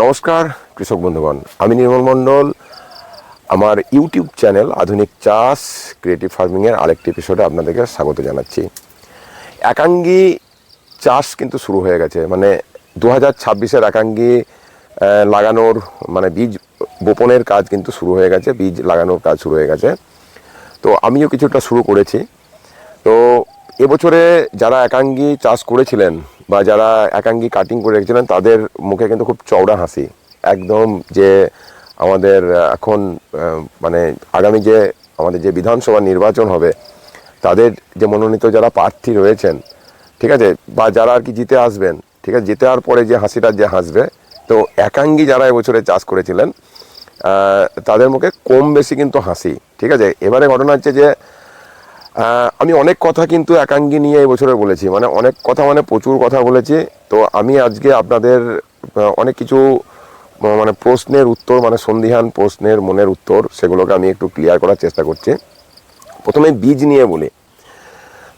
নমস্কার কৃষক বন্ধুগণ, আমি নির্মল মণ্ডল। আমার ইউটিউব চ্যানেল আধুনিক চাষ ক্রিয়েটিভ ফার্মিংয়ের আরেকটি এপিসোডে আপনাদেরকে স্বাগত জানাচ্ছি। একাঙ্গী চাষ কিন্তু শুরু হয়ে গেছে, মানে 2026-এর একাঙ্গী লাগানোর মানে বীজ বপনের কাজ কিন্তু শুরু হয়ে গেছে, বীজ লাগানোর কাজ শুরু হয়ে গেছে। তো আমিও কিছুটা শুরু করেছি। তো এবছরে যারা একাঙ্গী চাষ করেছিলেন বা যারা একাঙ্গী কাটিং করে রেখেছিলেন তাদের মুখে কিন্তু খুব চওড়া হাসি, একদম যে আমাদের এখন মানে আগামী যে আমাদের যে বিধানসভা নির্বাচন হবে তাদের যে মনোনীত যারা প্রার্থী রয়েছেন, ঠিক আছে, বা যারা আর কি জিতে আসবেন, ঠিক আছে, জিতে হওয়ার পরে যে হাসিটা যে হাসবে, তো একাঙ্গী যারা এবছরে চাষ করেছিলেন তাদের মুখে কম বেশি কিন্তু হাসি। ঠিক আছে, এবারে ঘটনা হচ্ছে যে আমি অনেক কথা কিন্তু একাঙ্গী নিয়ে এই বছরে বলেছি, মানে অনেক কথা, মানে প্রচুর কথা বলেছি। তো আমি আজকে আপনাদের অনেক কিছু মানে প্রশ্নের উত্তর, মানে সন্দিহান প্রশ্নের মনের উত্তর, সেগুলোকে আমি একটু ক্লিয়ার করার চেষ্টা করছি। প্রথমে বীজ নিয়ে বলি।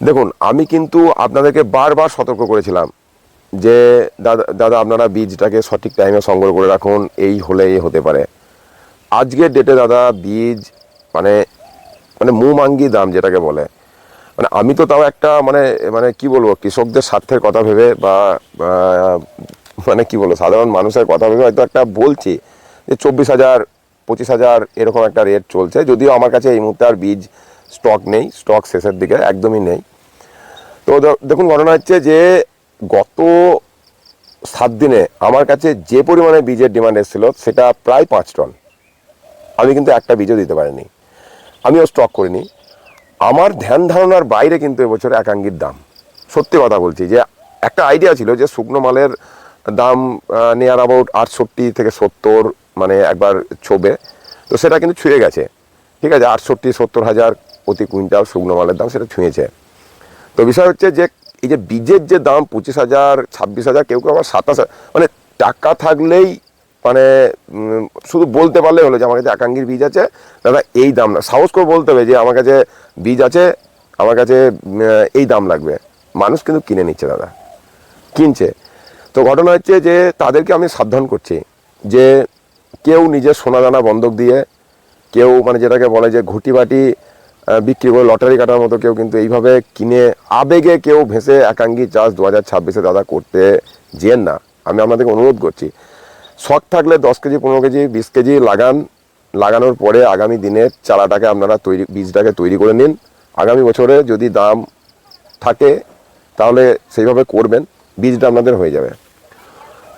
দেখুন, আমি কিন্তু আপনাদেরকে বারবার সতর্ক করেছিলাম যে দাদা আপনারা বীজটাকে সঠিক টাইমে সংগ্রহ করে রাখুন, এই হলে এই হতে পারে। আজকের ডেটে দাদা বীজ মানে মানে মুমাঙ্গি দাম যেটাকে বলে, মানে আমি তো তাও একটা মানে মানে কি বলবো, কৃষকদের স্বার্থের কথা ভেবে বা মানে কি বলবো, সাধারণ মানুষের কথা ভেবে হয়তো একটা বলছি যে 24,000 25,000 এরকম একটা রেট চলছে। যদিও আমার কাছে এই মুহূর্তে আর বীজ স্টক নেই, স্টক শেষের দিকে একদমই নেই। তো দেখুন, ঘটনা হচ্ছে যে গত 7 দিনে আমার কাছে যে পরিমাণে বীজের ডিমান্ড এসেছিল সেটা প্রায় 5 টন। আমি কিন্তু একটা বীজও দিতে পারিনি, আমিও স্টক করিনি। আমার ধ্যান ধারণার বাইরে কিন্তু এবছরে একাঙ্গীর দাম, সত্যি কথা বলছি, যে একটা আইডিয়া ছিল যে শুকনো মালের দাম নিয়ার অ্যাবাউট 68 থেকে 70 মানে একবার ছবে, তো সেটা কিন্তু ছুঁয়ে গেছে। ঠিক আছে, 68-70 হাজার প্রতি কুইন্টাল শুকনো মালের দাম সেটা ছুঁয়েছে। তো বিষয় হচ্ছে যে এই যে বীজের যে দাম 25,000 26,000, কেউ কেউ আবার 27,000, মানে টাকা থাকলেই মানে শুধু বলতে পারলে হলো যে আমার কাছে একাঙ্গীর বীজ আছে দাদা, এই দাম না, সাহস করে বলতে হবে যে আমার কাছে বীজ আছে, আমার কাছে এই দাম লাগবে। মানুষ কিন্তু কিনে নিচ্ছে দাদা, কিনছে। তো ঘটনা হচ্ছে যে তাদেরকে আমি সাবধান করছি যে কেউ নিজের সোনাদানা বন্ধক দিয়ে, কেউ মানে যেটাকে বলে যে ঘুটি বাটি বিক্রি করে লটারি কাটার মতো কেউ কিন্তু এইভাবে কিনে আবেগে কেউ ভেসে একাঙ্গী চাষ 2026-এ দাদা করতে যেন না। আমি আপনাদেরকে অনুরোধ করছি, শখ থাকলে 10 কেজি 15 কেজি 20 কেজি লাগান, লাগানোর পরে আগামী দিনের চারাটাকে আপনারা বীজটাকে তৈরি করে নিন। আগামী বছরে যদি দাম থাকে তাহলে সেইভাবে করবেন, বীজটা আপনাদের হয়ে যাবে।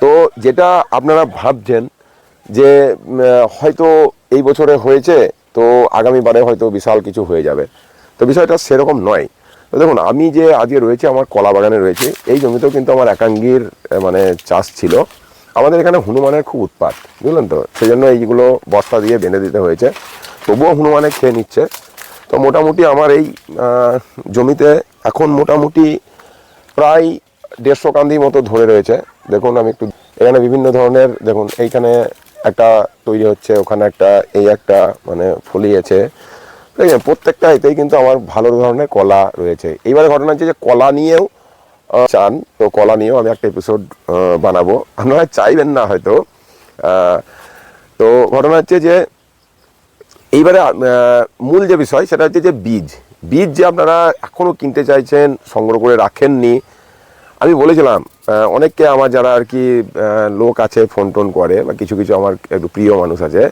তো যেটা আপনারা ভাবছেন যে হয়তো এই বছরে হয়েছে তো আগামীবারে হয়তো বিশাল কিছু হয়ে যাবে, তো বিষয়টা সেরকম নয়। তো দেখুন, আমি যে আজকে রয়েছে আমার কলা বাগানে রয়েছে, এই জমিতেও কিন্তু আমার একাঙ্গীর মানে চাষ ছিল। আমাদের এখানে হনুমানের খুব উৎপাত, বুঝলেন তো, সেই জন্য এইগুলো বস্তা দিয়ে বেঁধে দিতে হয়েছে, তবুও হনুমানে খেয়ে নিচ্ছে। তো মোটামুটি আমার এই জমিতে এখন মোটামুটি প্রায় 150 কান্দি মতো ধরে রয়েছে। দেখুন, আমি একটু এখানে বিভিন্ন ধরনের, দেখুন এইখানে একটা তৈরি হচ্ছে, ওখানে একটা, এই একটা মানে ফলিয়েছে, প্রত্যেকটা এতেই কিন্তু আমার ভালো ধরনের কলা রয়েছে। এইবারে ঘটনা হচ্ছে যে কলা নিয়েও চান, তো কলা নিয়েও আমি একটা এপিসোড বানাবো, আপনারা চাইবেন না হয়তো। তো ঘটনা হচ্ছে যে এইবারে মূল যে বিষয় সেটা হচ্ছে যে বীজ বীজ যে আপনারা এখনও কিনতে চাইছেন, সংগ্রহ করে রাখেননি। আমি বলেছিলাম অনেককে, আমার যারা আর কি লোক আছে ফোন টোন করে বা কিছু কিছু আমার একটু প্রিয় মানুষ আছে,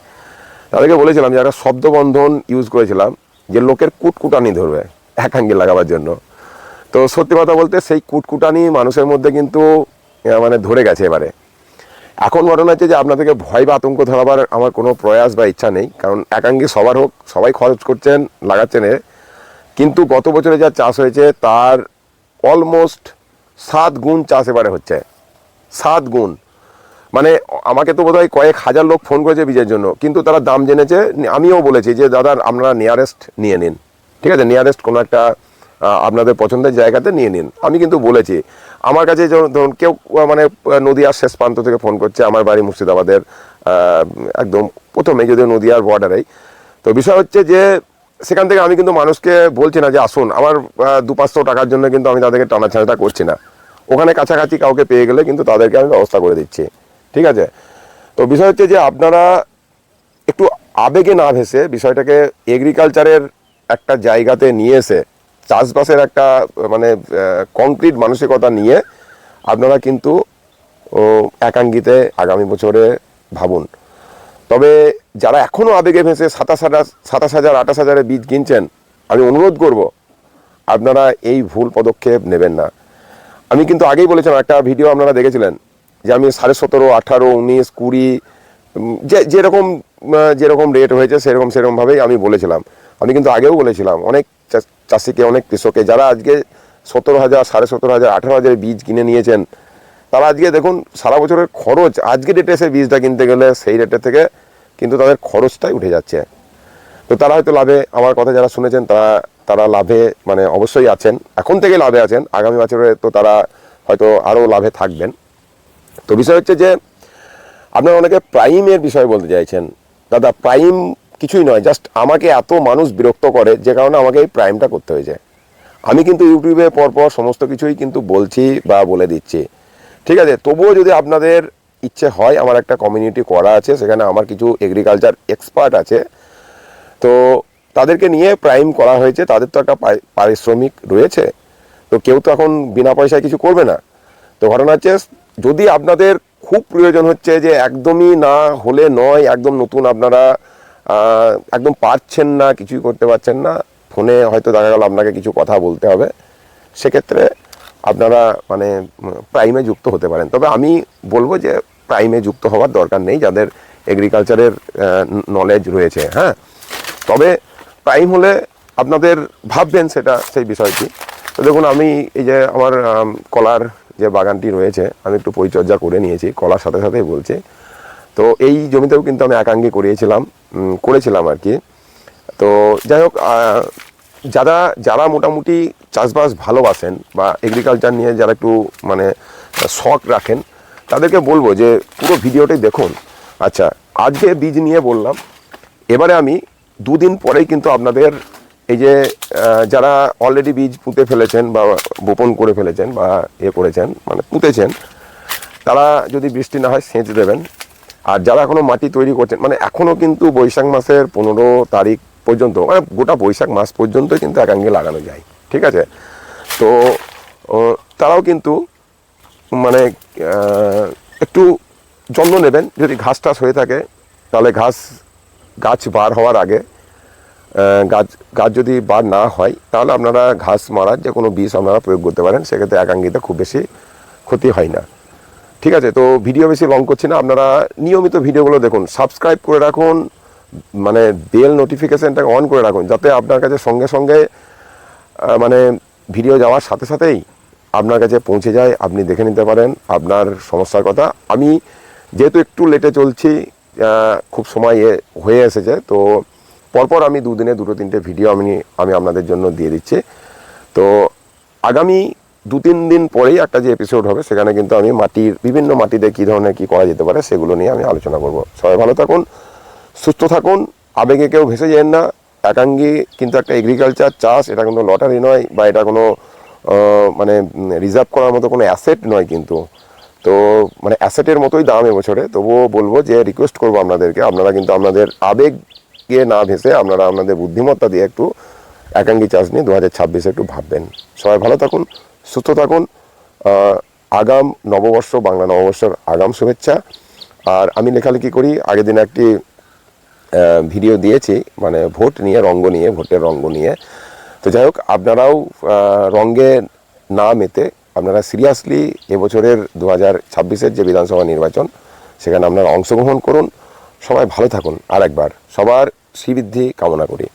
তাদেরকে বলেছিলাম যে একটা শব্দবন্ধন ইউজ করেছিলাম যে লোকের কুটকুটানি ধরবে একাঙ্গী লাগাবার জন্য। তো সত্যি কথা বলতে সেই কুটকুটানি মানুষের মধ্যে কিন্তু মানে ধরে গেছে এবারে। এখন ঘটনা হচ্ছে যে আপনাদেরকে ভয় বা আতঙ্ক ধরাবার আমার কোনো প্রয়াস বা ইচ্ছা নেই, কারণ একাঙ্গী সবার হোক, সবাই খরচ করছেন, লাগাচ্ছেন। কিন্তু গত বছরে যা চাষ হয়েছে তার অলমোস্ট 7 গুণ চাষ এবারে হচ্ছে, 7 গুণ। মানে আমাকে তো বোধহয় কয়েক হাজার লোক ফোন করেছে বীজের জন্য, কিন্তু তারা দাম জেনেছে। আমিও বলেছি যে দাদা আপনারা নিয়ারেস্ট নিয়ে নিন, ঠিক আছে, নিয়ারেস্ট কোনো একটা আপনাদের পছন্দের জায়গাতে নিয়ে নিন। আমি কিন্তু বলেছি। আমার কাছে ধরুন কেউ মানে নদিয়ার শেষ প্রান্ত থেকে ফোন করছে, আমার বাড়ি মুর্শিদাবাদের একদম প্রথমে, যদিও নদিয়ার বর্ডারেই। তো বিষয় হচ্ছে যে সেখান থেকে আমি কিন্তু মানুষকে বলছি না যে আসুন, আমার 200-500 টাকার জন্য কিন্তু আমি তাদেরকে টানাছাড়াটা করছি না। ওখানে কাছাকাছি কাউকে পেয়ে গেলে কিন্তু তাদেরকে আমি ব্যবস্থা করে দিচ্ছি, ঠিক আছে। তো বিষয় হচ্ছে যে আপনারা একটু আবেগে না ভেসে বিষয়টাকে এগ্রিকালচারের একটা জায়গাতে নিয়ে এসে চাষবাসের একটা মানে কংক্রিট মানসিকতা নিয়ে আপনারা কিন্তু একাঙ্গিতে আগামী বছরে ভাবুন। তবে যারা এখনও আবেগে ভেসে 27,000 28,000 বীজ কিনছেন, আমি অনুরোধ করব আপনারা এই ভুল পদক্ষেপ নেবেন না। আমি কিন্তু আগেই বলেছিলাম, একটা ভিডিও আপনারা দেখেছিলেন যে আমি 17.5 18 19 20 যেরকম রেট হয়েছে সেরকমভাবেই আমি বলেছিলাম। আমি কিন্তু আগেও বলেছিলাম অনেক চাষিকে, অনেক কৃষককে যারা আজকে 17,000 17,500 18,000 বীজ কিনে নিয়েছেন, তারা আজকে দেখুন সারা বছরের খরচ আজকে ডেটে এসে বীজটা কিনতে গেলে সেই রেটের থেকে কিন্তু তাদের খরচটাই উঠে যাচ্ছে। তো তারা হয়তো লাভে, আমার কথা যারা শুনেছেন তারা লাভে মানে অবশ্যই আছেন, এখন থেকে লাভে আছেন, আগামী বছরে তো তারা হয়তো আরও লাভে থাকবেন। তো বিষয় হচ্ছে যে আপনারা অনেকে প্রাইমের বিষয় বলতে চাইছেন। দাদা, প্রাইম কিছুই নয়, জাস্ট আমাকে এত মানুষ বিরক্ত করে যে কারণে আমাকে এই প্রাইমটা করতে হয়েছে। আমি কিন্তু ইউটিউবে পরপর সমস্ত কিছুই কিন্তু বলছি বা বলে দিচ্ছি, ঠিক আছে? তবুও যদি আপনাদের ইচ্ছে হয়, আমার একটা কমিউনিটি করা আছে, সেখানে আমার কিছু এগ্রিকালচার এক্সপার্ট আছে, তো তাদেরকে নিয়ে প্রাইম করা হয়েছে। তাদের তো একটা পারিশ্রমিক রয়েছে, তো কেউ তো এখন বিনা পয়সায় কিছু করবে না। তো ঘটনা হচ্ছে, যদি আপনাদের খুব প্রয়োজন হচ্ছে যে একদমই না হলে নয়, একদম নতুন আপনারা একদম পারছেন না, কিছুই করতে পারছেন না, ফোনে হয়তো দেখা গেল আপনাকে কিছু কথা বলতে হবে, সেক্ষেত্রে আপনারা মানে প্রাইমে যুক্ত হতে পারেন। তবে আমি বলবো যে প্রাইমে যুক্ত হওয়ার দরকার নেই যাদের এগ্রিকালচারের নলেজ রয়েছে। হ্যাঁ, তবে প্রাইম হলে আপনাদের ভাববেন সেই বিষয়টি। তো দেখুন, আমি এই যে আমার কলার যে বাগানটি রয়েছে, আমি একটু পরিচর্যা করে নিয়েছি, কলার সাথে সাথেই বলছি। তো এই জমিতেও কিন্তু আমি একাঙ্গি করেছিলাম আর কি। তো যাই হোক, যারা মোটামুটি চাষবাস ভালোবাসেন বা এগ্রিকালচার নিয়ে যারা একটু মানে শখ রাখেন, তাদেরকে বলবো যে পুরো ভিডিওটাই দেখুন। আচ্ছা, আজকে বীজ নিয়ে বললাম, এবারে আমি দুদিন পরেই কিন্তু আপনাদের এই যে যারা অলরেডি বীজ পুঁতে ফেলেছেন বা বপন করে ফেলেছেন বা করেছেন মানে পুঁতেছেন, তারা যদি বৃষ্টি না হয় সেচ দেবেন। আর যারা এখনও মাটি তৈরি করছেন, মানে এখনও কিন্তু বৈশাখ মাসের 15 তারিখ পর্যন্ত, মানে গোটা বৈশাখ মাস পর্যন্ত কিন্তু একাঙ্গি লাগানো যায়, ঠিক আছে? তো তারাও কিন্তু মানে একটু যত্ন নেবেন। যদি ঘাস টাস হয়ে থাকে, তাহলে গাছ বার হওয়ার আগে, গাছ যদি বার না হয়, তাহলে আপনারা ঘাস মারার যে কোনো বিষ আপনারা প্রয়োগ করতে পারেন, সেক্ষেত্রে একাঙ্গিতে খুব বেশি ক্ষতি হয় না, ঠিক আছে? তো ভিডিও বেশি লং করছি না, আপনারা নিয়মিত ভিডিওগুলো দেখুন, সাবস্ক্রাইব করে রাখুন, মানে বেল নোটিফিকেশানটাকে অন করে রাখুন, যাতে আপনার কাছে সঙ্গে সঙ্গে মানে ভিডিও যাওয়ার সাথে সাথেই আপনার কাছে পৌঁছে যায়, আপনি দেখে নিতে পারেন আপনার সমস্যার কথা। আমি যেহেতু একটু লেটে চলছি, খুব সময় হয়ে এসেছে, তো পরপর আমি দুদিনে 2-3টে ভিডিও আমি আপনাদের জন্য দিয়ে দিচ্ছি। তো আগামী 2-3 দিন পরেই একটা যে এপিসোড হবে, সেখানে কিন্তু আমি বিভিন্ন মাটিতে কী ধরনের কী করা যেতে পারে সেগুলো নিয়ে আমি আলোচনা করব। সবাই ভালো থাকুন, সুস্থ থাকুন, আবেগে কেউ ভেসে যান না। একাঙ্গি কিন্তু একটা এগ্রিকালচার চাষ, এটা কিন্তু লটারি নয় বা এটা কোনো মানে রিজার্ভ করার মতো কোনো অ্যাসেট নয় কিন্তু। তো মানে অ্যাসেটের মতোই দাম এবছরে। তবুও বলবো যে রিকোয়েস্ট করবো আপনাদেরকে, আপনারা কিন্তু আপনাদের আবেগকে না ভেসে আপনারা আপনাদের বুদ্ধিমত্তা দিয়ে একটু একাঙ্গি চাষ নিয়ে 2026 একটু ভাববেন। সবাই ভালো থাকুন, সুস্থ থাকুন। আগাম নববর্ষ, বাংলা নববর্ষের আগাম শুভেচ্ছা। আর আমি লেখালেখি করি, আগের দিন একটি ভিডিও দিয়েছি মানে ভোটের রঙ্গ নিয়ে। তো যাই হোক, আপনারাও রঙ্গে না মেতে আপনারা সিরিয়াসলি এবছরের 2026-এর যে বিধানসভা নির্বাচন, সেখানে আপনারা অংশগ্রহণ করুন। সবাই ভালো থাকুন। আর একবার সবার শ্রীবৃদ্ধি কামনা করি।